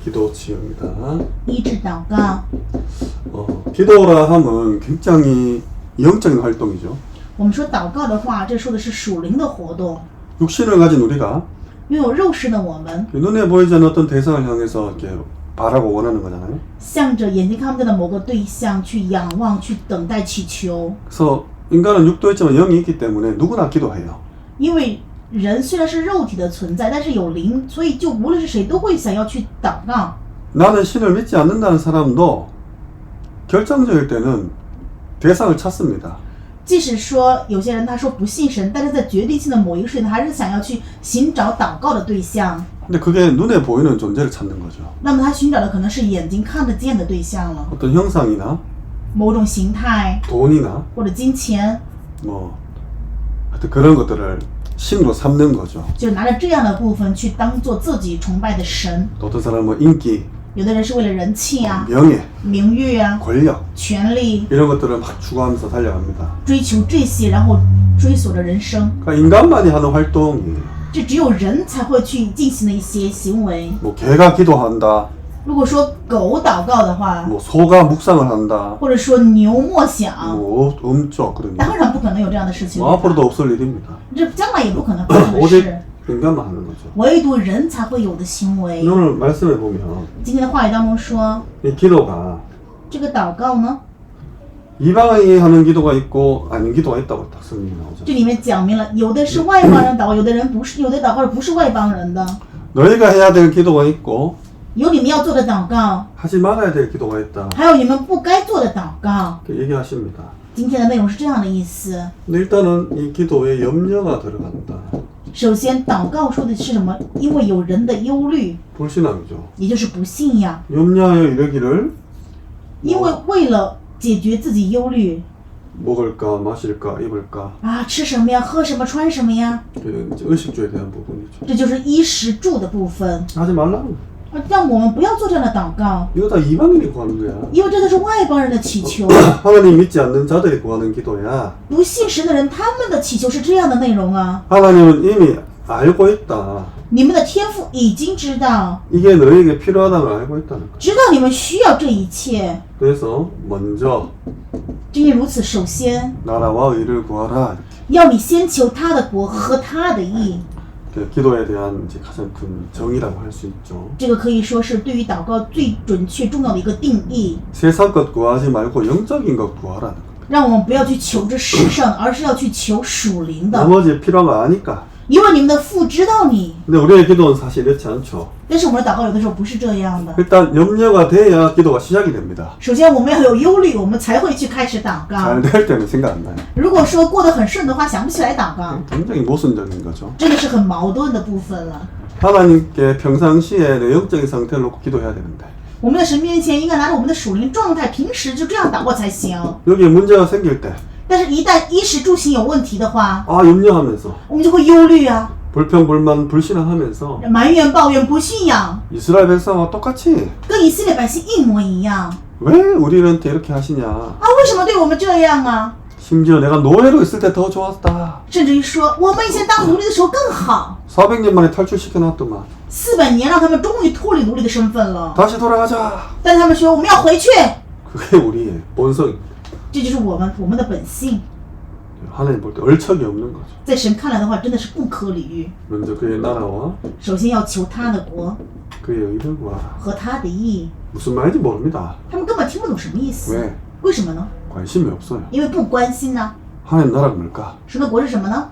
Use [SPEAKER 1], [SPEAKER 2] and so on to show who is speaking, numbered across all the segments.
[SPEAKER 1] 기도 지입니다.
[SPEAKER 2] 医治祷告。
[SPEAKER 1] 기도라 하면 굉장히 영적인 활동이죠.
[SPEAKER 2] 我们说祷告的话，这说的是属灵的活动。
[SPEAKER 1] 육신을 가진 우리가
[SPEAKER 2] 拥有肉身的我们，
[SPEAKER 1] 눈에 보이지 않는 어떤 대상을 향해서 이렇게 바라고 원하는 거잖아요.
[SPEAKER 2] 向着眼睛看不见的某个对象去仰望、去等待、祈求。
[SPEAKER 1] 그래서 인간은 육도 있지만 영이 있기 때문에 누구나 기도해요.
[SPEAKER 2] 因为人虽然是肉体的存在，但是有灵，所以就无论是谁都会想要去祷告。
[SPEAKER 1] 나는 신을 믿지 않는다는 사람도 결정적일 때는 대상을 찾습니다.
[SPEAKER 2] 即使说有些人他说不信神，但是在决定性的某一个事情，他还是想要去寻找祷告的对象。
[SPEAKER 1] 근데 그게 눈에 보이는 존재를 찾는 거죠.
[SPEAKER 2] 那么他寻找的可能是眼睛看得见的对象了，
[SPEAKER 1] 어떤 형상이나
[SPEAKER 2] 某种形态
[SPEAKER 1] 돈이나
[SPEAKER 2] 或者金钱，
[SPEAKER 1] 뭐 하여튼 그런 것들을 신으로 삼는 거죠.
[SPEAKER 2] 就拿着这样的部分去当做自己崇拜的神。
[SPEAKER 1] 또 어떤 사람은 뭐 인기,
[SPEAKER 2] 有的人是为了人气啊、
[SPEAKER 1] 명예,
[SPEAKER 2] 名誉啊、
[SPEAKER 1] 권력
[SPEAKER 2] 权力，
[SPEAKER 1] 이런 것들을 막 추구하면서 달려갑니다.
[SPEAKER 2] 追求这些，然后追索着人生。
[SPEAKER 1] 그러니까 인간만이 하는 활동이에요.
[SPEAKER 2] 这只有人才会去进行的一些行为。
[SPEAKER 1] 뭐 개가 기도한다,
[SPEAKER 2] 如果说狗祷告的话，
[SPEAKER 1] 뭐 소가 묵상을 한다,
[SPEAKER 2] 或者说牛默想，
[SPEAKER 1] 뭐 없죠. 그런 일.
[SPEAKER 2] 当然不可能有这样的事情。
[SPEAKER 1] 뭐 앞으로도 없을 일입니다.
[SPEAKER 2] 这将来也不可能发生的
[SPEAKER 1] 오직
[SPEAKER 2] 事，
[SPEAKER 1] 인간만 하는 거죠.
[SPEAKER 2] 唯独人才会有的行为。
[SPEAKER 1] 오늘 말씀해 보면
[SPEAKER 2] 今天的话语当中说，
[SPEAKER 1] 이 기도가
[SPEAKER 2] 这个祷告呢，
[SPEAKER 1] 이방인이 하는 기도가 있고 아닌 기도가 있다고 딱 설명이 나오죠.
[SPEAKER 2] 这里面讲明了，有的是外邦人祷告，有的人不是，有的祷告不是外邦人的，
[SPEAKER 1] 너희가 해야 될 기도가 있고
[SPEAKER 2] 有你们要做的祷告，
[SPEAKER 1] 하지 말아야 될 기도가 있다.
[SPEAKER 2] 还有你们不该做的祷告。
[SPEAKER 1] 이렇게 얘기하십니다.
[SPEAKER 2] 今天的内容是这样的意思。
[SPEAKER 1] 근데 일단은 이 기도에 염려가 들어간다.
[SPEAKER 2] 首先，祷告说的是什么？因为有人的忧虑，
[SPEAKER 1] 불신앙이죠.
[SPEAKER 2] 也就是不信仰。
[SPEAKER 1] 염려하여 이르기를
[SPEAKER 2] 因为为了解决自己忧虑
[SPEAKER 1] 먹을까 마실까 입을까
[SPEAKER 2] 啊，吃什么呀，喝什么，穿什么呀，
[SPEAKER 1] 그 이제 의식주에 대한 부분이죠.
[SPEAKER 2] 这就是衣食住的部分。
[SPEAKER 1] 하지 말라는
[SPEAKER 2] 让我们不要做这样的祷告，
[SPEAKER 1] 이거 다 이방인이 구하는 거야.
[SPEAKER 2] 因为这都是外邦人的祈求。
[SPEAKER 1] 하나님 믿지 않는 자들이 구하는 기도야.
[SPEAKER 2] 不信神的人，他们的祈求是这样的内容啊。
[SPEAKER 1] 하나님은 이미 알고 있다.
[SPEAKER 2] 你们的天父已经知道，
[SPEAKER 1] 이게 너에게 필요하다는 걸 알고 있다는 거야.
[SPEAKER 2] 知道你们需要这一切。
[SPEAKER 1] 그래서 먼저
[SPEAKER 2] 正因如此，首先
[SPEAKER 1] 나라와 의를 구하라.
[SPEAKER 2] 要你先求他的国和他的义。
[SPEAKER 1] 이렇게 기도에 대한 이제 가장 큰 정의라고 할 수 있죠.
[SPEAKER 2] 这个可以说是对于祷告最准确重要的一个定义。
[SPEAKER 1] 세상 것 구하지 말고 영적인 것 구하라는 거.
[SPEAKER 2] 让我们不要去求这世上的，而是要去求属灵的。
[SPEAKER 1] 나머지 필요한 거 아니까.
[SPEAKER 2] 因为你们的父知道你，
[SPEAKER 1] 근데 우리의 기도는 사실 이렇지 않죠.
[SPEAKER 2] 但是我们的祷告有的时候不是这样的。
[SPEAKER 1] 일단 염려가 돼야 기도가 시작이 됩니다.
[SPEAKER 2] 首先我们要有忧虑，我们才会去开始祷告。
[SPEAKER 1] 잘 될 때는 생각 안 나요.
[SPEAKER 2] 如果说过得很顺的话，想不起来祷告，
[SPEAKER 1] 굉장히 모순적인 거죠.
[SPEAKER 2] 真的是很矛盾的部分了。
[SPEAKER 1] 하나님께 평상시에 내 영적인 상태를 놓고 기도해야 되는데
[SPEAKER 2] 我们的神面前应该拿着我们的属灵状态，平时就这样祷告才行。
[SPEAKER 1] 여기에 문제가 생길 때
[SPEAKER 2] 但是，一旦衣食住行有问题的话，
[SPEAKER 1] 염려하면서
[SPEAKER 2] 我们就会忧虑啊，
[SPEAKER 1] 불평불만 불신앙하면서
[SPEAKER 2] 埋怨、抱怨、不信仰，
[SPEAKER 1] 이스라엘 백성과 똑같이
[SPEAKER 2] 跟以色列百姓一模一样。
[SPEAKER 1] 왜 우리한테 이렇게 하시냐.
[SPEAKER 2] 啊，为什么对我们这样啊？
[SPEAKER 1] 심지어 내가 노예로 있을 때 더 좋았다.
[SPEAKER 2] 甚至于说，我们以前当奴隶的时候更好。
[SPEAKER 1] 400년 만에 탈출시켜놨더만.
[SPEAKER 2] 400年让他们终于脱离奴隶的身份了，
[SPEAKER 1] 다시 돌아가자.
[SPEAKER 2] 但是他们说我们要回去，
[SPEAKER 1] 그게 우리의 본성입니다.
[SPEAKER 2] 这就是我们的本性。
[SPEAKER 1] 하나님 볼 때 얼척이 없는 거죠.
[SPEAKER 2] 在神看来的话，真的是不可理喻。
[SPEAKER 1] 먼저 그의 나라와
[SPEAKER 2] 首先要求他的国
[SPEAKER 1] 그의 의를 구하라.
[SPEAKER 2] 和他的义，
[SPEAKER 1] 무슨 말인지 모릅니다.
[SPEAKER 2] 他们根本听不懂什么意思。
[SPEAKER 1] 왜?
[SPEAKER 2] 为什么呢？
[SPEAKER 1] 관심이 없어요.
[SPEAKER 2] 因为不关心呢。
[SPEAKER 1] 하나님 나라가 뭘까?
[SPEAKER 2] 神的国是什么呢？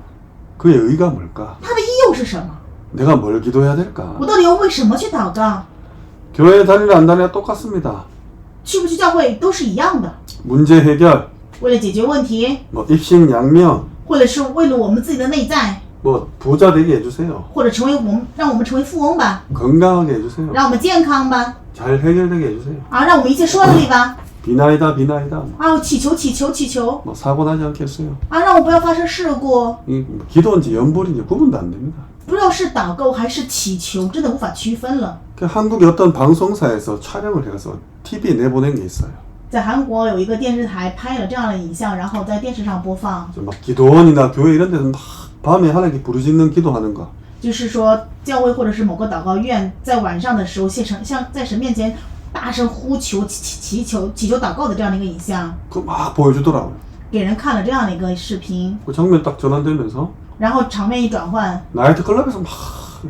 [SPEAKER 1] 그의 의가 뭘까?
[SPEAKER 2] 他的义又是什么？
[SPEAKER 1] 내가 뭘 기도해야 될까?
[SPEAKER 2] 我到底要为什么去祷告？
[SPEAKER 1] 교회 다니나 안 다니나 똑같습니다.
[SPEAKER 2] 去不去教会都是一样的。
[SPEAKER 1] 문제 해결,
[SPEAKER 2] 为了解决问题，
[SPEAKER 1] 뭐 입신양명,
[SPEAKER 2] 或者是为了我们自己的内在，
[SPEAKER 1] 뭐 부자 되게 해주세요.
[SPEAKER 2] 或者让我们成为富翁吧，
[SPEAKER 1] 건강하게 해주세요.
[SPEAKER 2] 让我们健康吧，
[SPEAKER 1] 잘 해결되게 해주세요.
[SPEAKER 2] 啊，让我们一切顺利吧，
[SPEAKER 1] 비나이다 비나이다.
[SPEAKER 2] 啊，祈求祈求祈求，
[SPEAKER 1] 뭐 사고 나지 않게 해주세요.
[SPEAKER 2] 啊，让我不要发生事故。
[SPEAKER 1] 이 기도인지 연불인지 구분도 안 됩니다.
[SPEAKER 2] 不知道是祷告还是祈求，真的无法区分了。
[SPEAKER 1] 그 한국의 어떤 방송사에서 촬영을 해서 TV에 내보낸 게 있어요.
[SPEAKER 2] 在韩国有一个电视台拍了这样的影像，然后在电视上播放。
[SPEAKER 1] 막 기도원이나 교회 이런 데서 막 밤에 하나님께 부르짖는 기도하는 거.
[SPEAKER 2] 就是说教会或者是某个祷告院在晚上的时候像在神面前大声呼求祈求祷告的这样的一个影像，
[SPEAKER 1] 그거 막 보여주더라고요.
[SPEAKER 2] 给人看了这样的一个视频，
[SPEAKER 1] 그 장면 딱 전환되면서
[SPEAKER 2] 然后场面一转换，
[SPEAKER 1] 나이트클럽에서 막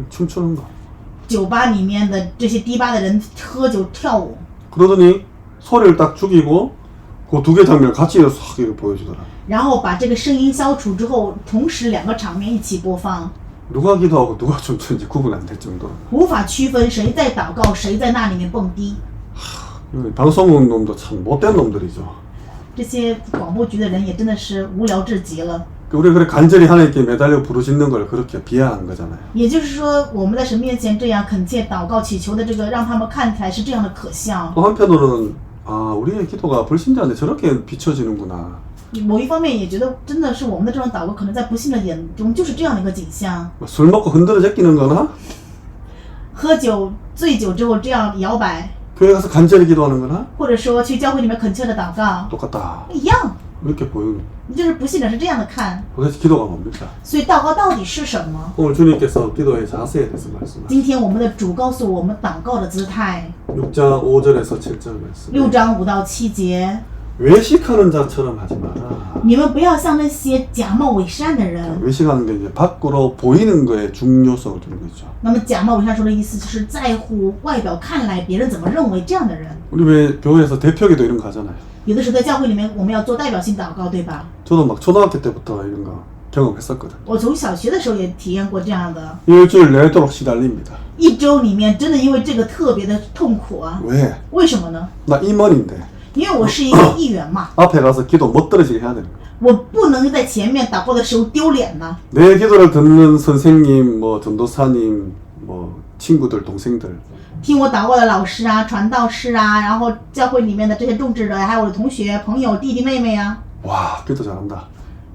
[SPEAKER 1] 춤추는 거.
[SPEAKER 2] 酒吧里面的这些迪吧的人喝酒跳舞，
[SPEAKER 1] 그러더니 소리를 딱 죽이고 그 두 개 장면을 같이 싹 이렇게 보여주더라.
[SPEAKER 2] 然后把这个声音消除之后，同时两个场面一起播放，
[SPEAKER 1] 누가 기도하고 누가 춤추는지 구분 안 될 정도로.
[SPEAKER 2] 无法区分谁在祷告，谁在那里面蹦迪。
[SPEAKER 1] 방송국 놈도 참 못된 놈들이죠.
[SPEAKER 2] 这些广播局的人也真的是无聊至极了。
[SPEAKER 1] 우리 그래 간절히 하나님께 매달려 부르짖는 걸 그렇게 비하한 거잖아요.
[SPEAKER 2] 也就是说，我们在神面前这样恳切祷告祈求的这个，让他们看起来是这样的可笑。
[SPEAKER 1] 또 한편으로는 아 우리의 기도가 불신자한테 저렇게 비춰지는구나.
[SPEAKER 2] 某一方面也觉得，真的是我们的这种祷告，可能在不信的眼中就是这样的一个景象。
[SPEAKER 1] 술 먹고 흔들어 제끼는 거나
[SPEAKER 2] 喝酒醉酒之后这样摇摆，
[SPEAKER 1] 교회 가서 간절히 기도하는 거나
[SPEAKER 2] 或者说去教会里面恳切的祷告，
[SPEAKER 1] 똑같다.
[SPEAKER 2] 一样。
[SPEAKER 1] 이렇게 보이는.
[SPEAKER 2] 就是不信者是这样的看。
[SPEAKER 1] 도대체 기도가 뭡니까?
[SPEAKER 2] 所以祷告到底是什么？
[SPEAKER 1] 오늘 주님께서 기도의 자세에 대해서 말씀하십니다.
[SPEAKER 2] 今天我们的主告诉我们祷告的姿态。
[SPEAKER 1] 6장 5절에서 7절 말씀.
[SPEAKER 2] 6章5到7节，
[SPEAKER 1] 외식하는 자처럼 하지 마라.
[SPEAKER 2] 你们不要像那些假冒伪善的人。
[SPEAKER 1] 외식하는 게 이제 밖으로 보이는 거에 중요성을 두는 거죠.
[SPEAKER 2] 那么假冒伪善说的意思就是在乎外表看来别人怎么认为这样的人。
[SPEAKER 1] 우리 왜 교회에서 대표기도 이런 거 하잖아요.
[SPEAKER 2] 有的时候在教会里面，我们要做代表性祷告，对吧？
[SPEAKER 1] 저도 막 초등학교 때부터 이런 거 경험했었거든.
[SPEAKER 2] 我从小学的时候也体验过这样的，
[SPEAKER 1] 일주일 내도록 시달립니다.
[SPEAKER 2] 一周里面真的因为这个特别的痛苦啊。
[SPEAKER 1] 왜?
[SPEAKER 2] 为什么呢？
[SPEAKER 1] 나 임원인데
[SPEAKER 2] 因为我是一个议员嘛，
[SPEAKER 1] 앞에 가서 기도 못 떨어지게 해야 되는 거야.
[SPEAKER 2] 我不能在前面祷告的时候丢脸呢。
[SPEAKER 1] 내 기도를 듣는 선생님, 뭐 전도사님, 뭐 친구들, 동생들
[SPEAKER 2] 听我祷告的老师啊、传道士啊，然后教会里面的这些种植者，还有我的同学、朋友、弟弟妹妹啊，
[SPEAKER 1] 와 기도 잘한다.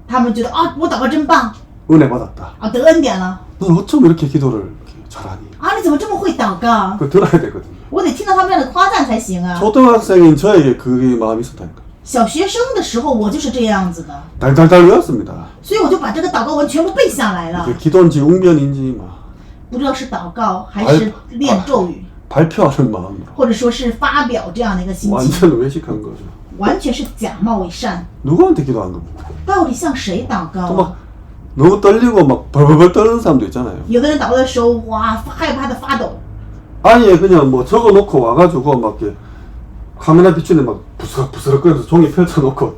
[SPEAKER 2] 他们觉得啊，我祷告真棒
[SPEAKER 1] 은혜 받았다.
[SPEAKER 2] 啊，得恩典了
[SPEAKER 1] 넌 어쩜 이렇게 기도를 이렇게 잘하니?
[SPEAKER 2] 啊，你怎么这么会祷告？
[SPEAKER 1] 그거 들어야 되거든요.
[SPEAKER 2] 我得听到他们这样的夸赞才行啊。
[SPEAKER 1] 초등학생인 저에게 그게 마음이 있었다니까.
[SPEAKER 2] 小学生的时候我就是这样子的，
[SPEAKER 1] 달달달 외웠습니다.
[SPEAKER 2] 所以我就把这个祷告文全部背下来了。
[SPEAKER 1] 이게 기도인지 웅변인지 막
[SPEAKER 2] 不知道是祷告还是练咒语，
[SPEAKER 1] 발표하는 마음으로
[SPEAKER 2] 或者说是发表这样的一个心情，
[SPEAKER 1] 완전 외식한 거죠.
[SPEAKER 2] 完全是假冒伪善。
[SPEAKER 1] 누구한테 기도한 겁니까?
[SPEAKER 2] 到底向谁祷告
[SPEAKER 1] 또
[SPEAKER 2] 啊？
[SPEAKER 1] 막 너무 떨리고 막 벌벌 떨는 사람도 있잖아요.
[SPEAKER 2] 有的人祷告的时候，哇，害怕的发抖。
[SPEAKER 1] 아예 그냥 뭐 적어놓고 와가지고 막 이렇게 카메라 비추는데 막 부스럭부스럭거려서 종이 펼쳐놓고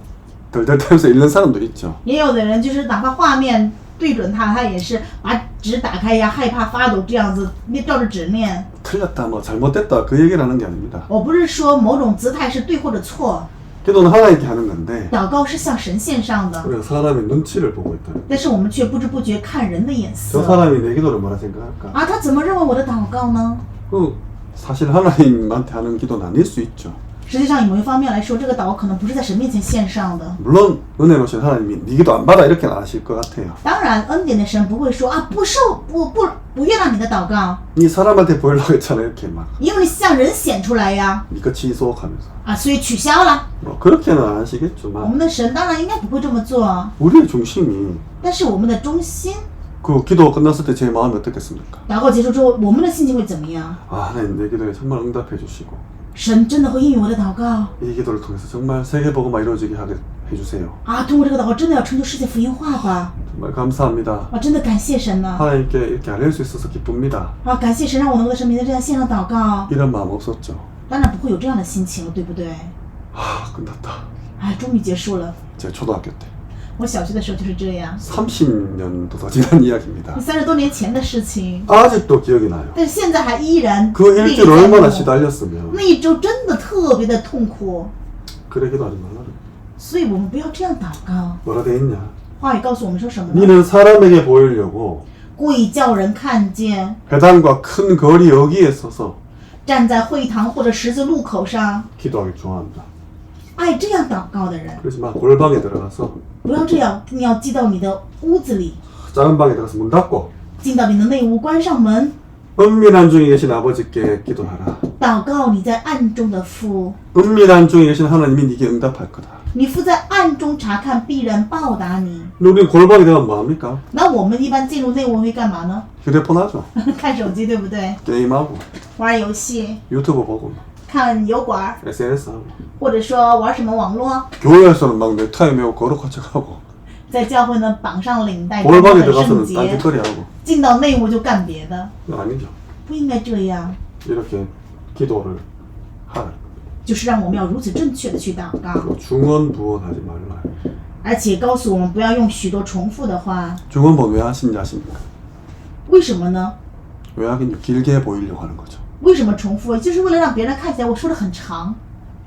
[SPEAKER 1] 덜덜 떨면서 읽는 사람도 있죠.
[SPEAKER 2] 也有的人就是哪怕画面对准他，他也是把纸打开呀，害怕发抖这样子，照着纸念。
[SPEAKER 1] 틀렸다 뭐 잘못됐다 그 얘기를 하는 게 아닙니다.
[SPEAKER 2] 我不是说某种姿态是对或者错，
[SPEAKER 1] 기도는 하나님께 하는 건데
[SPEAKER 2] 祷告是向神献上的，
[SPEAKER 1] 우리가 사람의 눈치를 보고 있다.
[SPEAKER 2] 但是我们却不知不觉看人的眼
[SPEAKER 1] 저
[SPEAKER 2] 色
[SPEAKER 1] 사람이 내 기도를 뭐라 생각할까?
[SPEAKER 2] 啊，他怎么认为我的祷告呢？
[SPEAKER 1] 그 사실 하나님한테 하는 기도는 아닐 수 있죠.
[SPEAKER 2] 实际上，以某一方面来说，这个祷告可能不是在神面前献上的。
[SPEAKER 1] 물론 은혜로신 하나님이 네 기도 안 받아 이렇게는 안 하실 것 같아요.
[SPEAKER 2] 当然，恩典的神不会说啊，不悦纳你的祷告，
[SPEAKER 1] 네 사람한테 보이려고 했잖아 이렇게 막
[SPEAKER 2] 因为你向人显出来呀，
[SPEAKER 1] 니꺼 취소하면서
[SPEAKER 2] 啊，所以取消了。
[SPEAKER 1] 뭐 그렇게는 안
[SPEAKER 2] 我
[SPEAKER 1] 하시겠지만
[SPEAKER 2] 们的神当然应该不会这么做，
[SPEAKER 1] 우리의 중심이
[SPEAKER 2] 但是我们的中心，
[SPEAKER 1] 그 기도 끝났을 때 제 마음이 어떻겠습니까?
[SPEAKER 2] 祷告结束之后，我们的心情会怎么样？
[SPEAKER 1] 아 하나님 내 기도에 정말 응답해 주시고
[SPEAKER 2] 神真的会应允我的祷告
[SPEAKER 1] 이 기도를 통해서 정말 세계복음화 이루어지게 하게 해주세요.
[SPEAKER 2] 啊！通过这个祷告，真的要成就世界福音化吧！
[SPEAKER 1] 정말 감사합니다.
[SPEAKER 2] 啊，真的感谢神呢！
[SPEAKER 1] 하나님께 이렇게 알릴 수 있어서 기쁩니다.
[SPEAKER 2] 啊，感谢神让我能够在神面前这样献上祷告，
[SPEAKER 1] 이런 마음 없었죠.
[SPEAKER 2] 当然不会有这样的心情了，对不对？
[SPEAKER 1] 하 끝났다.
[SPEAKER 2] 哎，终于结束了。
[SPEAKER 1] 제 초등학교 때
[SPEAKER 2] 我小学的时候就是这样，
[SPEAKER 1] 30년도 더 지난 이야기입니다.
[SPEAKER 2] 30多年前的事情，
[SPEAKER 1] 아직도 기억이 나요.
[SPEAKER 2] 但是现在还依然
[SPEAKER 1] 그
[SPEAKER 2] 历历
[SPEAKER 1] 일주일
[SPEAKER 2] 在
[SPEAKER 1] 얼마나
[SPEAKER 2] 目。
[SPEAKER 1] 시달렸으면
[SPEAKER 2] 那一周真的特别的痛苦，
[SPEAKER 1] 그래 기도하지 말라.
[SPEAKER 2] 所以我们不要这样祷告。
[SPEAKER 1] 뭐라 돼 있냐?
[SPEAKER 2] 话语告诉我们说什么呢？
[SPEAKER 1] 니는 사람에게 보이려고
[SPEAKER 2] 故意叫人看见，
[SPEAKER 1] 회당과 큰 거리 여기에 서서
[SPEAKER 2] 站在会堂或者十字路口上，
[SPEAKER 1] 기도하기 좋아한다.
[SPEAKER 2] 爱这样祷告的人，
[SPEAKER 1] 그렇지만 골방에 들어가서
[SPEAKER 2] 不要这样，你要进到你的屋子里，
[SPEAKER 1] 작은 방에 들어가서 문 닫고
[SPEAKER 2] 进到你的内屋，关上门，
[SPEAKER 1] 은밀한 중에 계신 아버지께 기도하라.
[SPEAKER 2] 祷告你在暗中的父，
[SPEAKER 1] 은밀한 중에 계신 하나님이 네게 응답할 거다.
[SPEAKER 2] 你父在暗中查看，必然报答你。
[SPEAKER 1] 우리 골방에 되면 뭐합니까?
[SPEAKER 2] 那我们一般进入内屋会干嘛呢？
[SPEAKER 1] 휴대폰 하죠.
[SPEAKER 2] 看手机，对不对？
[SPEAKER 1] 게임하고
[SPEAKER 2] 玩游戏，
[SPEAKER 1] 유튜브 보고
[SPEAKER 2] 看油管，
[SPEAKER 1] SNS 하고
[SPEAKER 2] 或者说玩什么网络，
[SPEAKER 1] 교회에서는 막 넥타이 메고 거룩한 척하고
[SPEAKER 2] 在教会呢绑上领带，
[SPEAKER 1] 골방에
[SPEAKER 2] 很圣
[SPEAKER 1] 들어가서는
[SPEAKER 2] 洁，
[SPEAKER 1] 딴짓거리 하고
[SPEAKER 2] 进到内屋就干别的，
[SPEAKER 1] 이거 아니죠.
[SPEAKER 2] 不应该这样。
[SPEAKER 1] 이렇게 기도를 하라.
[SPEAKER 2] 就是让我们要如此正确的去祷告，
[SPEAKER 1] 그리고 중언부언하지 말라.
[SPEAKER 2] 而且告诉我们不要用许多重复的话。
[SPEAKER 1] 중언부언 왜 하신지 아십니까?
[SPEAKER 2] 为什么呢？
[SPEAKER 1] 왜 하긴 길게 보이려고 하는 거죠.
[SPEAKER 2] 为什么重复？就是为了让别人看起来我说的很长。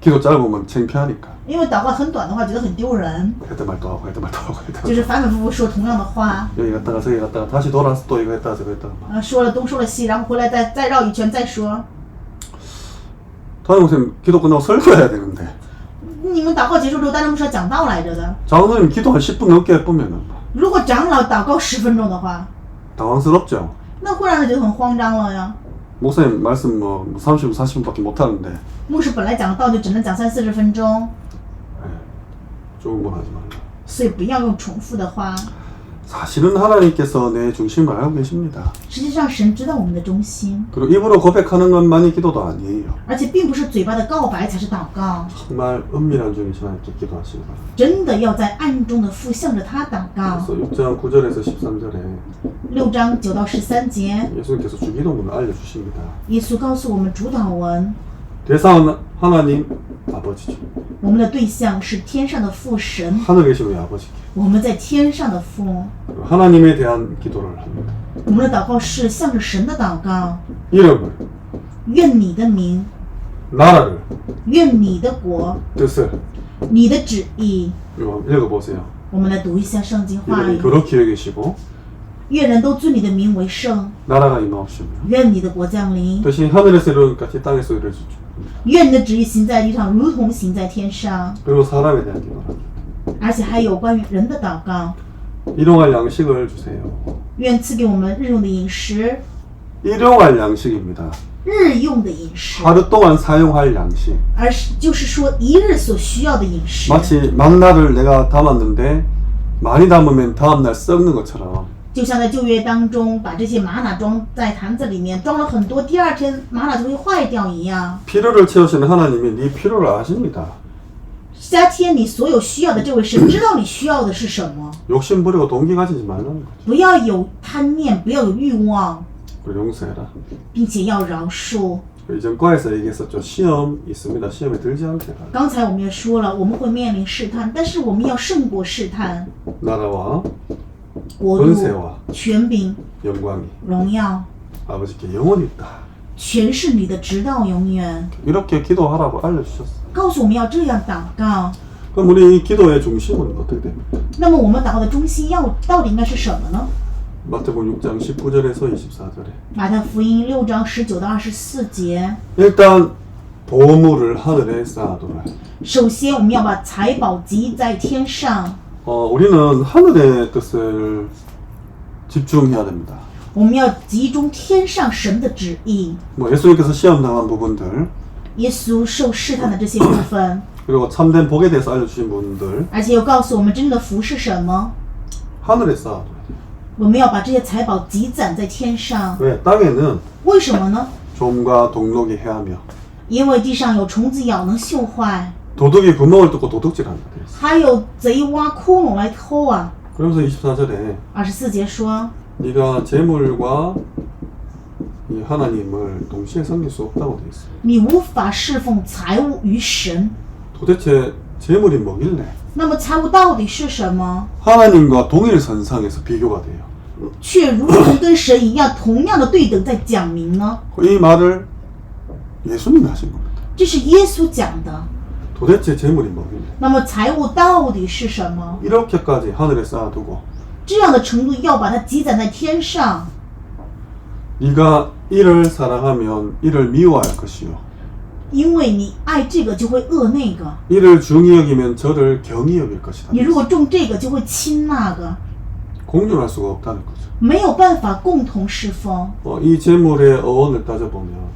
[SPEAKER 1] 기도 짧으면 창피하니까.
[SPEAKER 2] 因为祷告很短的话，觉得很丢人，
[SPEAKER 1] 했던 말도 하고 했던 말도 하고 했던
[SPEAKER 2] 就是反反复复说同样的话，
[SPEAKER 1] 여기 갔다가 저기 갔다가 다시 돌아서 또 이거 했다가 저거 했다가 막.
[SPEAKER 2] 说了东说了西，然后回来再绕一圈再说。
[SPEAKER 1] 담임목사님 기도 끝나고 설교해야 되는데
[SPEAKER 2] 你们祷告结束之后，大家不是要讲道来着的。
[SPEAKER 1] 장로님 기도 한 10분 넘게 보면은
[SPEAKER 2] 如果长老祷告10分钟的话，
[SPEAKER 1] 당황스럽죠.
[SPEAKER 2] 那会让人觉得很慌张了呀。
[SPEAKER 1] 목사님 말씀 뭐 30분 40분밖에 못 하는데
[SPEAKER 2] 牧师本来讲道就只能讲30-40分钟，
[SPEAKER 1] 좋은 건 하지 말라.
[SPEAKER 2] 所以不要用重复的话。
[SPEAKER 1] 사실은 하나님께서 내 중심을 알고 계십니다.
[SPEAKER 2] 实际上，神知道我们的中心，
[SPEAKER 1] 그리고 입으로 고백하는 것만이 기도도 아니에요.
[SPEAKER 2] 而且并不是嘴巴的告白才是祷告，
[SPEAKER 1] 정말 은밀한 중에 하나님께 기도하시기 바랍니다.
[SPEAKER 2] 真的要在暗中的父向着他祷告。
[SPEAKER 1] 그래서 6장 9절에서 13절에
[SPEAKER 2] 6章9到13节，
[SPEAKER 1] 예수님께서 주기도문을 알려주십니다.
[SPEAKER 2] 耶稣告诉我们主导文，
[SPEAKER 1] 대상은 하나님 아버지죠.
[SPEAKER 2] 我们的对象是天上的父神，
[SPEAKER 1] 하늘에 계신 우리 아버지께
[SPEAKER 2] 我们在天上的父，
[SPEAKER 1] 그리고 하나님에 대한 기도를 합니다.
[SPEAKER 2] 我们的祷告是向着神的祷告。
[SPEAKER 1] 이름을
[SPEAKER 2] 愿你的名，
[SPEAKER 1] 나라를
[SPEAKER 2] 愿你的国，
[SPEAKER 1] 뜻을
[SPEAKER 2] 你的旨意。
[SPEAKER 1] 이거 읽어보세요.
[SPEAKER 2] 我们来读一下圣经话
[SPEAKER 1] 이름이
[SPEAKER 2] 语。
[SPEAKER 1] 그렇게 여기시고
[SPEAKER 2] 愿人都尊你的名为圣，
[SPEAKER 1] 나라가 임하옵시며
[SPEAKER 2] 愿你的国降临，
[SPEAKER 1] 뜻이 하늘에서 이루는 같이 땅에서 이루어지죠.
[SPEAKER 2] 愿你的旨意行在地上，如同行在天上。
[SPEAKER 1] 그리고 사람에 대한 기도를 합니다.
[SPEAKER 2] 而且还有关于人的祷告，
[SPEAKER 1] 일용할 양식을 주세요.
[SPEAKER 2] 愿赐给我们日用的饮食，
[SPEAKER 1] 일용할 양식입니다.
[SPEAKER 2] 日用的饮食，
[SPEAKER 1] 하루 동안 사용할 양식.
[SPEAKER 2] 而是就是说一日所需要的饮食。
[SPEAKER 1] 마치 만나를 내가 담았는데 많이 담으면 다음날 썩는 것처럼
[SPEAKER 2] 就像在旧约当中，把这些玛瑙装在坛子里面，装了很多，第二天玛瑙就会坏掉一样。
[SPEAKER 1] 필요를 채우시는 하나님이 네 필요를 아십니다.
[SPEAKER 2] 加添你所有需要的这位神知道你需要的是什么，
[SPEAKER 1] 욕심 부리고 동기 가지지 말라는 거죠.
[SPEAKER 2] 不要有贪念，不要有欲望，
[SPEAKER 1] 그리고 용서해라.
[SPEAKER 2] 并且要饶恕。
[SPEAKER 1] 이전 과에서 얘기했었죠. 시험 있습니다. 시험에 들지 않게 해라.
[SPEAKER 2] 刚才我们也说了，我们会面临试探，但是我们要胜过试探。
[SPEAKER 1] 나라와
[SPEAKER 2] 国度、
[SPEAKER 1] 권세와
[SPEAKER 2] 权柄、
[SPEAKER 1] 영광이
[SPEAKER 2] 荣耀，
[SPEAKER 1] 아버지께 영원히 있다.
[SPEAKER 2] 全是你的，直到永远。
[SPEAKER 1] 이렇게 기도하라고 알려주셨어요.
[SPEAKER 2] 告诉我们要这样祷告。
[SPEAKER 1] 그럼 우리 이 기도의 중심은 어떻게 됩니까?
[SPEAKER 2] 那么我们祷告的中心到底应该是什么呢？
[SPEAKER 1] 마태복음 6장 19절에서 24절에
[SPEAKER 2] 马太福音6章19到24节。
[SPEAKER 1] 일단 보물을 하늘에 쌓아두라.
[SPEAKER 2] 首先，我们要把财宝积在天上。
[SPEAKER 1] 우리는 하늘의 뜻을 집중해야 됩니다.
[SPEAKER 2] 我们要集中天上神的旨意。
[SPEAKER 1] 뭐 예수님께서 시험 당한 부분들
[SPEAKER 2] 耶稣受试探的这些部分，
[SPEAKER 1] 그리고 참된 복에 대해서 알려주신 분들
[SPEAKER 2] 而且又告诉我们真正的福是什么。
[SPEAKER 1] 하늘에 쌓아둬야 돼요.
[SPEAKER 2] 我们要把这些财宝积攒在天上。
[SPEAKER 1] 왜? 땅에는
[SPEAKER 2] 为什么呢？
[SPEAKER 1] 좀과 동록이 해하며
[SPEAKER 2] 因为地上有虫子咬能锈坏，
[SPEAKER 1] 도둑이 구멍을 뚫고 도둑질한다 그랬어요.
[SPEAKER 2] 还有贼挖窟窿来偷啊。
[SPEAKER 1] 그러면서 24절에
[SPEAKER 2] 24节说，
[SPEAKER 1] 네가 재물과 이 하나님을 동시에 섬길 수 없다고 돼 있어요.
[SPEAKER 2] 你无法侍奉财物与神。
[SPEAKER 1] 도대체 재물이 뭐길래
[SPEAKER 2] 那么财物到底是什么？
[SPEAKER 1] 하나님과 동일선상에서 비교가 돼요.
[SPEAKER 2] 却如同跟神一样，同样的对等在讲明呢？
[SPEAKER 1] 이 말을 예수님이 하신 겁니다.
[SPEAKER 2] 这是耶稣讲的。
[SPEAKER 1] 도대체 재물이 뭐길래
[SPEAKER 2] 那么财物到底是什么？
[SPEAKER 1] 이렇게까지 하늘에 쌓아두고
[SPEAKER 2] 这样的程度要把它积攒在天上。
[SPEAKER 1] 네가 이를 사랑하면 이를 미워할 것이요
[SPEAKER 2] 因为你爱这个就会恶那个，
[SPEAKER 1] 이를 중히 여기면 저를 경히 여길 것이다.
[SPEAKER 2] 你如果重这个就会轻那个。
[SPEAKER 1] 공존할 수가 없다는 거죠.
[SPEAKER 2] 没有办法共同侍奉。
[SPEAKER 1] 이 재물의 어원을 따져보면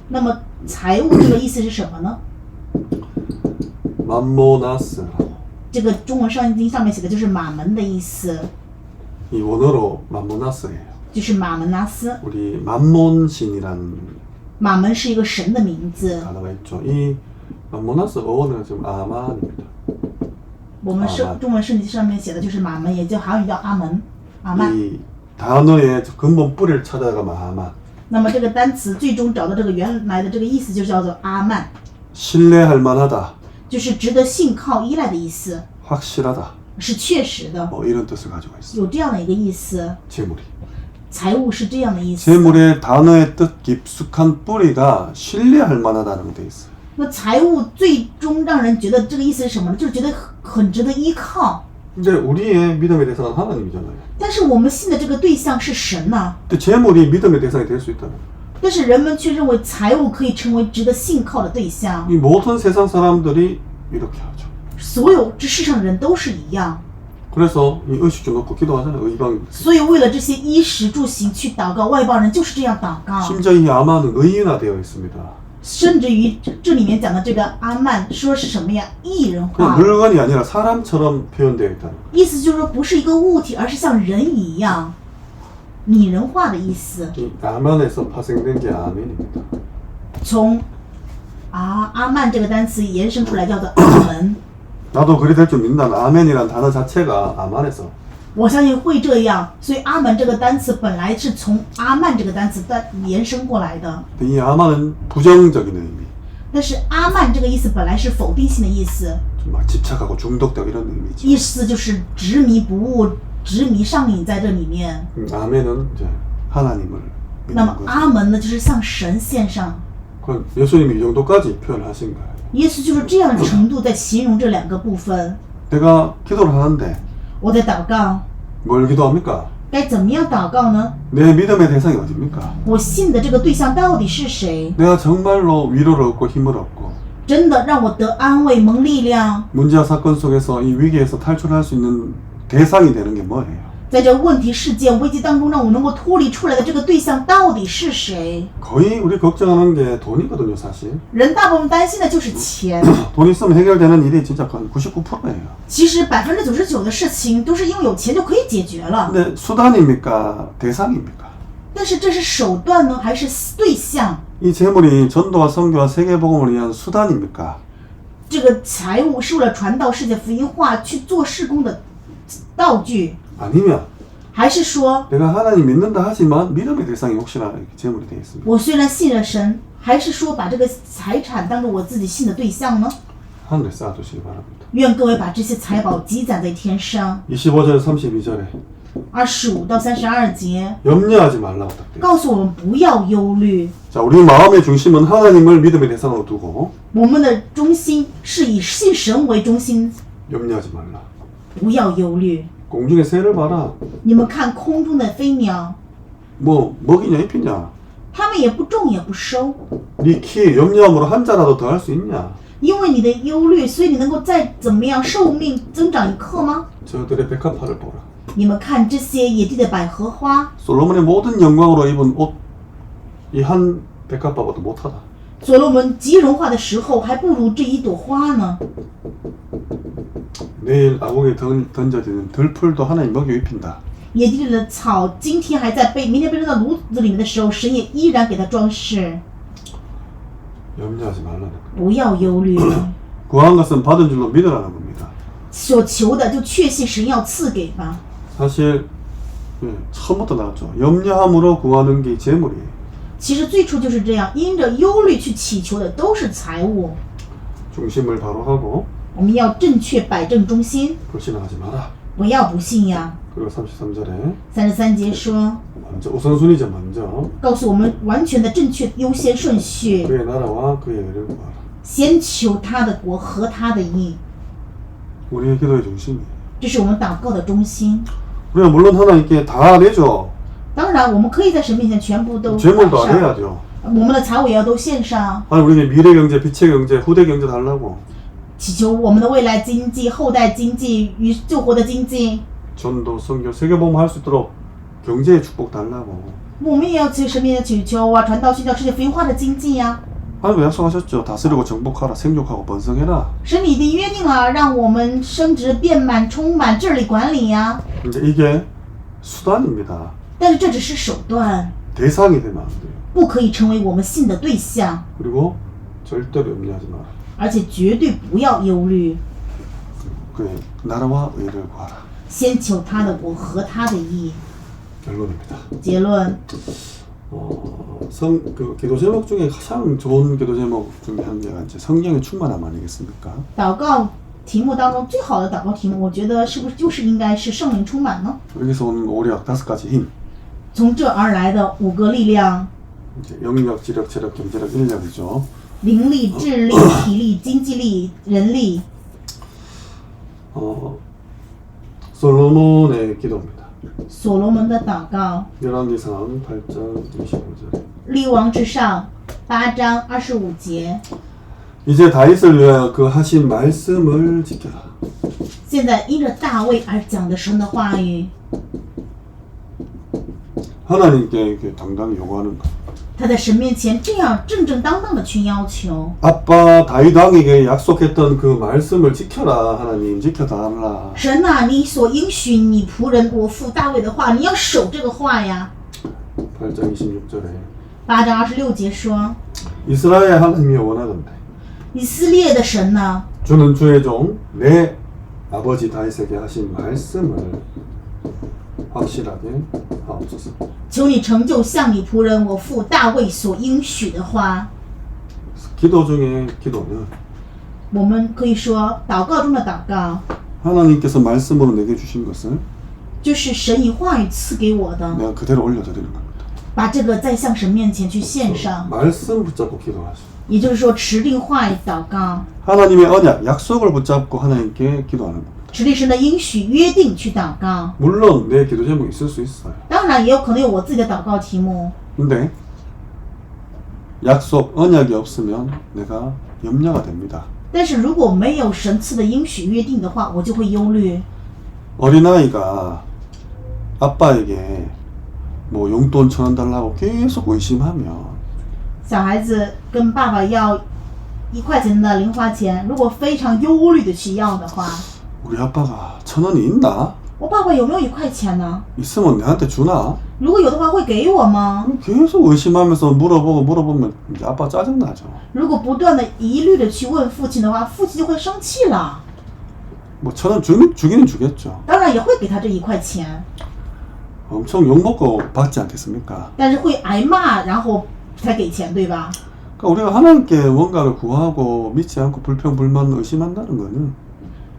[SPEAKER 2] 那么财务这个意思是什么呢？
[SPEAKER 1] 맘모나스라고
[SPEAKER 2] 这个中文圣经上面写的就是马门的意思，
[SPEAKER 1] 이 원어로 맘모나스예요.
[SPEAKER 2] 就是马门나스。
[SPEAKER 1] 우리 맘몬신이라는
[SPEAKER 2] 马门是一个神的名字，
[SPEAKER 1] 단어가 있죠. 이 맘모나스 어원은 지금 아만입니다.
[SPEAKER 2] 我们
[SPEAKER 1] 阿门
[SPEAKER 2] 中文圣经上面写的就是马门，也叫韩语叫阿门，阿曼。
[SPEAKER 1] 이 단어의 근본 뿌리를 찾아가면 아만.
[SPEAKER 2] 那么这个单词最终找到这个原来的这个意思就叫做阿曼，
[SPEAKER 1] 신뢰할 만하다,
[SPEAKER 2] 就是值得信靠依赖的意思，
[SPEAKER 1] 확실하다,
[SPEAKER 2] 是确实的，
[SPEAKER 1] 이런 뜻을 가지고 있어요.
[SPEAKER 2] 有这样的一个意思。
[SPEAKER 1] 재물이.
[SPEAKER 2] 财务是这样的意思。
[SPEAKER 1] 재물의 단어의 뜻 깊숙한 뿌리가 신뢰할 만하다는 데 있어요.
[SPEAKER 2] 那财务最终让人觉得这个意思是什么呢？就是觉得很值得依靠。
[SPEAKER 1] 근데 우리의 믿음의 대상은 하나님이잖아요.
[SPEAKER 2] 但是我们信的这个对象是神呐、
[SPEAKER 1] 근데 재물이 믿음의 대상이 될 수 있다는 거예요.
[SPEAKER 2] 但是人们却认为财务可以成为值得信靠的对象。
[SPEAKER 1] 이 모든 세상 사람들이 이렇게 하죠.
[SPEAKER 2] 所有这世上的人都是一样，
[SPEAKER 1] 그래서 이 의식 좀 놓고 기도하잖아요. 의방.
[SPEAKER 2] 所以为了这些衣食住行去祷告，外邦人就是这样祷告。
[SPEAKER 1] 심지어 이 아만은 의인화되어 있습니다.
[SPEAKER 2] 甚至于这里面讲的这个阿曼说是什么呀？艺人
[SPEAKER 1] 그냥
[SPEAKER 2] 化，
[SPEAKER 1] 물건이 아니라 사람처럼 표현되어 있다는 거예요.
[SPEAKER 2] 意思就是说不是一个物体，而是像人一样，拟人化的意思。
[SPEAKER 1] 이 아만에서 파생된 게 아멘입니다.
[SPEAKER 2] 从阿曼这个单词延伸出来叫做阿门。
[SPEAKER 1] 나도 그리 될 줄 믿는다는 아멘이란 단어 자체가 아만에서
[SPEAKER 2] 我相信会这样，所以阿门这个单词本来是从阿曼这个单词延伸过来的。
[SPEAKER 1] 이 아만은 부정적인 의미,
[SPEAKER 2] 但是阿曼这个意思本来是否定性的意思，
[SPEAKER 1] 좀 막 집착하고 중독되고 이런 의미지.
[SPEAKER 2] 意思就是执迷不悟、执迷上瘾在这里面。
[SPEAKER 1] 아멘은 이제 하나님을
[SPEAKER 2] 那
[SPEAKER 1] 믿는
[SPEAKER 2] 么
[SPEAKER 1] 거죠.
[SPEAKER 2] 阿门呢，就是向神献上。
[SPEAKER 1] 그럼 예수님이 이 정도까지 표현하신 거예요.
[SPEAKER 2] 耶稣就是这样的程度在形容这两个部分。
[SPEAKER 1] 내가 기도를 하는데
[SPEAKER 2] 我在祷告，
[SPEAKER 1] 뭘 기도합니까?
[SPEAKER 2] 该怎么样祷告呢？
[SPEAKER 1] 내 믿음의 대상이 어디입니까?
[SPEAKER 2] 我信的这个对象到底是谁？
[SPEAKER 1] 내가 정말로 위로를 얻고 힘을 얻고
[SPEAKER 2] 真的让我得安慰、蒙力量。
[SPEAKER 1] 문제와 사건 속에서 이 위기에서 탈출할 수 있는 대상이 되는 게 뭐예요?
[SPEAKER 2] 在这问题事件危机当中，让我能够脱离出来的这个对象到底是谁？
[SPEAKER 1] 거의 우리 걱정하는 게 돈이거든요, 사실.
[SPEAKER 2] 人大部分担心的就是钱。
[SPEAKER 1] 돈 있으면 해결되는 일이 진짜 한 99%예요.
[SPEAKER 2] 其实99%的事情都是因为有钱就可以解决了。
[SPEAKER 1] 근데 수단입니까? 대상입니까?
[SPEAKER 2] 但是这是手段呢，还是对象？
[SPEAKER 1] 이 재물이 전도와 선교와 세계복음을 위한 수단입니까?
[SPEAKER 2] 这个财物是为了传道世界福音化去做事工的道具，
[SPEAKER 1] 아니면
[SPEAKER 2] 还是说
[SPEAKER 1] 내가 하나님 믿는다 하지만 믿음의 대상이 혹시나 이렇게 재물이 되어 있습니다.
[SPEAKER 2] 我虽然信了神，还是说把这个财产当做我自己信的对象呢？
[SPEAKER 1] 하늘에 쌓아두시기 바랍니다.
[SPEAKER 2] 愿各位把这些财宝积攒在天上。
[SPEAKER 1] 25절 32절에
[SPEAKER 2] 25到32节
[SPEAKER 1] 염려하지 말라고 딱 돼요.
[SPEAKER 2] 告诉我们不要忧虑，
[SPEAKER 1] 자, 우리 마음의 중심은 하나님을 믿음의 대상으로 두고
[SPEAKER 2] 我们的中心是以信神为中心，
[SPEAKER 1] 염려하지 말라.
[SPEAKER 2] 不要忧虑。
[SPEAKER 1] 공중의 새를 봐라.
[SPEAKER 2] 你们看空中的飞鸟，
[SPEAKER 1] 뭐 먹이냐 입히냐.
[SPEAKER 2] 它们也不种也不收，
[SPEAKER 1] 네 키에 염려함으로 한 자라도 더 할 수 있냐.
[SPEAKER 2] 因为你的忧虑，所以你能够再怎么样寿命增长一刻吗？
[SPEAKER 1] 저들의 백합화를 보라.
[SPEAKER 2] 你们看这些野地的百合花，
[SPEAKER 1] 솔로몬의 모든 영광으로 입은 옷 이 한 백합화보다 못하다.
[SPEAKER 2] 所罗门极荣华的时候，还不如这一朵花呢。
[SPEAKER 1] 내일 아궁에 던져지는 들풀도 하나님 먹여 입힌다.
[SPEAKER 2] 野地里的草，今天还在被，明天被扔到炉子里面的时候，神也依然给它装饰。
[SPEAKER 1] 염려하지 말라는 거예요.
[SPEAKER 2] 不要忧虑，
[SPEAKER 1] 구한 것은 받은 줄로 믿으라는 겁니다.
[SPEAKER 2] 所求的就确信神要赐给吧。
[SPEAKER 1] 사실 처음부터 나왔죠. 염려함으로 구하는 게 재물이에요.
[SPEAKER 2] 其实最初就是这样，因着忧虑去祈求的都是财物。
[SPEAKER 1] 중심을 바로 하고
[SPEAKER 2] 我们要正确摆正中心，
[SPEAKER 1] 불신하지 마라.
[SPEAKER 2] 不要不信呀。
[SPEAKER 1] 그리고 33절에
[SPEAKER 2] 33节说，
[SPEAKER 1] 먼저 우선순위죠. 먼저
[SPEAKER 2] 告诉我们完全的正确优先顺序，
[SPEAKER 1] 그의 나라와 그의 의를 구하라.
[SPEAKER 2] 先求他的国和他的义，
[SPEAKER 1] 우리의 기도의 중심이에요.
[SPEAKER 2] 这是我们祷告的中心。
[SPEAKER 1] 우리가 물론 하나님께 다 내죠.
[SPEAKER 2] 当然，我们可以在神面前全部都
[SPEAKER 1] 재물도
[SPEAKER 2] 摆上，
[SPEAKER 1] 내야죠.
[SPEAKER 2] 我们的财物也要都献上，
[SPEAKER 1] 아니 우리에게 미래 경제, 빛의 경제, 후대 경제 달라고.
[SPEAKER 2] 祈求我们的未来经济、后代经济与救活的经济。
[SPEAKER 1] 전도, 선교, 세계복음 할 수 있도록 경제의 축복 달라고.
[SPEAKER 2] 我们也要去神面前祈求啊，传道、宣教、世界福音化的经济呀、
[SPEAKER 1] 하나님 약속하셨죠. 다스리고 정복하라, 생육하고 번성해라.
[SPEAKER 2] 神你已经约定了，让我们升职、变满、充满、治理、管理呀、
[SPEAKER 1] 근데 이게 수단입니다.
[SPEAKER 2] 但是这只是手段，
[SPEAKER 1] 대상이 되면 안 돼요.
[SPEAKER 2] 不可以成为我们信的对象，
[SPEAKER 1] 그리고 절대로 염려하지 마라.
[SPEAKER 2] 而且绝对不要忧虑，
[SPEAKER 1] 그의 나라와 의를 구하라.
[SPEAKER 2] 先求他的国和他的义。
[SPEAKER 1] 결론입니다.
[SPEAKER 2] 结论，
[SPEAKER 1] 그 기도 제목 중에 가장 좋은 기도 제목 중에 한 개가 이제 성령의 충만함 아니겠습니까?
[SPEAKER 2] 祷告题目当中最好的祷告题目，我觉得是不是就是应该是圣灵充滿呢？
[SPEAKER 1] 여기서 오는 오력 5가지 힘.
[SPEAKER 2] 从这而来的5个力量：
[SPEAKER 1] 이제 영력, 지력, 체력, 경제력, 인력이죠.
[SPEAKER 2] 灵力、智力、体力、经济力、人力。
[SPEAKER 1] 솔로몬의 기도입니다.
[SPEAKER 2] 所罗门的祷告，
[SPEAKER 1] 열왕기상 8장 25절에
[SPEAKER 2] 列王之上8章25节。
[SPEAKER 1] 이제 다윗을 위하여 그 하신 말씀을 지켜라.
[SPEAKER 2] 现在因着大卫而讲的神的话语，
[SPEAKER 1] 하나님께 이렇게 당당히 요구하는 거.
[SPEAKER 2] 他在神面前这样正正当当的去要求。
[SPEAKER 1] 아빠 다윗 왕에게 약속했던 그 말씀을 지켜라. 하나님 지켜달라.
[SPEAKER 2] 神啊，你所应许你仆人我父大卫的话，你要守这个话呀。
[SPEAKER 1] 8장 26절에
[SPEAKER 2] 8章26节说，
[SPEAKER 1] 이스라엘 하나님이 원하던대
[SPEAKER 2] 以色列的神呢，
[SPEAKER 1] 주는 주의 종 내 아버지 다윗에게 하신 말씀을 확실하게 하옵소서.
[SPEAKER 2] 求你成就向你仆人我父大卫所应许的话。
[SPEAKER 1] 기도 중에 기도는
[SPEAKER 2] 我们可以说，祷告中的祷告，
[SPEAKER 1] 하나님께서 말씀으로 내게 주신 것을
[SPEAKER 2] 就是神以话语赐给我的，
[SPEAKER 1] 내가 그대로 올려드리는 겁니다.
[SPEAKER 2] 把这个再向神面前去献上。
[SPEAKER 1] 말씀 붙잡고 기도하시오.
[SPEAKER 2] 也就是说，持定话语祷告，
[SPEAKER 1] 하나님의 언약, 약속을 붙잡고 하나님께 기도하는 겁니다.
[SPEAKER 2] 持定神的应许约定去祷告。
[SPEAKER 1] 물론 내 기도 제목이 있을 수 있어요.
[SPEAKER 2] 当然，也有可能有我自己的祷告题目，
[SPEAKER 1] 근데 약속, 언약이 없으면 내가 염려가 됩니다.
[SPEAKER 2] 但是如果没有神赐的应许约定的话，我就会忧虑。
[SPEAKER 1] 어린아이가 아빠에게 뭐 용돈 1,000원 달라고 계속 의심하면
[SPEAKER 2] 小孩子跟爸爸要1块钱的零花钱，如果非常忧虑的去要的话，
[SPEAKER 1] 우리 아빠가 1,000원이 있나?
[SPEAKER 2] 我爸爸有没有1块钱呢？
[SPEAKER 1] 있으면 내한테 주나?
[SPEAKER 2] 如果有的话，会给我吗？
[SPEAKER 1] 계속 의심하면서 물어보면 이제 아빠 짜증나죠.
[SPEAKER 2] 如果不断的疑虑的去问父亲的话，父亲就会生气了。
[SPEAKER 1] 뭐 1,000원 주기는 주겠죠.
[SPEAKER 2] 当然也会给他这1块钱，
[SPEAKER 1] 엄청 욕먹고 받지 않겠습니까?
[SPEAKER 2] 但是会挨骂，然后才给钱，对吧？
[SPEAKER 1] 그러니까 우리가 하나님께 뭔가를 구하고 믿지 않고 불평불만 의심한다는 거는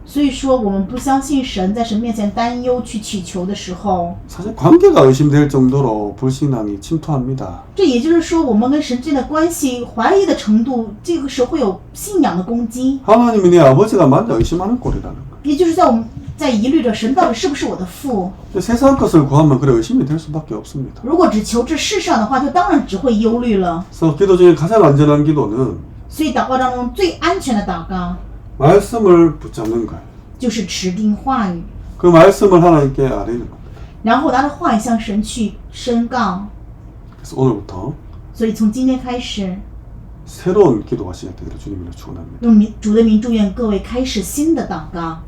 [SPEAKER 2] 所以说，我们不相信神，在神面前担忧去祈求的时候，
[SPEAKER 1] 사실 관계가 의심될 정도로 불신앙이 침투합니다.
[SPEAKER 2] 这也就是说，我们跟神之间的关系怀疑的程度，这个时候会有信仰的攻击，
[SPEAKER 1] 하나님이 내 아버지가 맞나 의심하는 꼴이라는 거예요.
[SPEAKER 2] 也就是在我们在疑虑着神到底是不是我的父。
[SPEAKER 1] 근데 세상 것을 구하면 그래 의심이 될 수밖에 없습니다.
[SPEAKER 2] 如果只求这世上的话，就当然只会忧虑了。
[SPEAKER 1] 그래서 기도 중에 가장 안전한 기도는
[SPEAKER 2] 所以祷告当中最安全的祷告，
[SPEAKER 1] 말씀을 붙잡는 거예요.
[SPEAKER 2] 就是持定话语，
[SPEAKER 1] 그 말씀을 하나님께 아뢰는 겁니다.
[SPEAKER 2] 然后拿着话语向神去宣告。
[SPEAKER 1] 그래서 오늘부터
[SPEAKER 2] 所以从今天开始，
[SPEAKER 1] 새로운 기도가 시작되기를 주님으로 축원합니다.
[SPEAKER 2] 用主的名祝愿各位开始新的祷告。